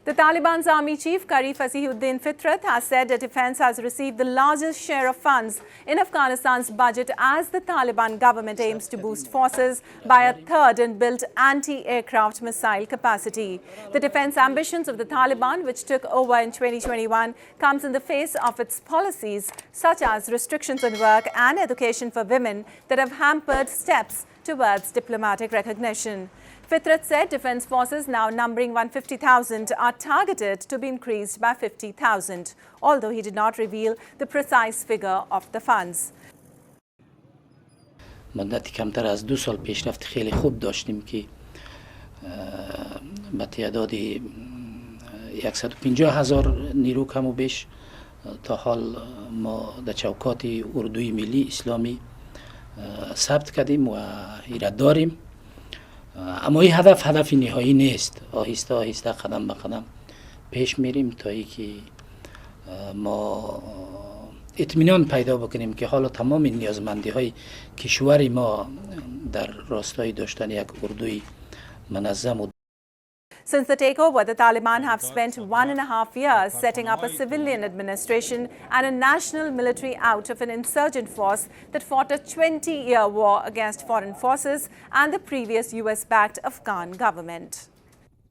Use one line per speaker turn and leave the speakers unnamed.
The Taliban's army chief, Qari Fasihuddin Fitrat, has said the defense has received the largest share of funds in Afghanistan's budget as the Taliban government aims to boost forces by a third and build anti-aircraft missile capacity. The defense ambitions of the Taliban, which took over in 2021, comes in the face of its policies such as restrictions on work and education for women that have hampered steps towards diplomatic recognition. Fitrat said defense forces, now numbering 150,000, are targeted to be increased by 50,000, although he did not reveal the precise figure of the funds.
مدتی کمتر از 2 سال پیشرفت خیلی خوب داشتیم که به تعداد 150,000 نیرو کم و بیش تا حال ما در چوکات اردوی ملی اسلامی ثبت کردیم و ایراد داریم. اما این هدف نهایی نیست. آهسته آهسته قدم به قدم پیش میریم تا اینکه ما اطمینان پیدا بکنیم که حالا تمام نیازمندی های کشور ما در راستای داشتن یک اردوی منظم و
Since the takeover, the Taliban have spent 1.5 years setting up a civilian administration and a national military out of an insurgent force that fought a 20-year war against foreign forces and the previous US-backed Afghan government.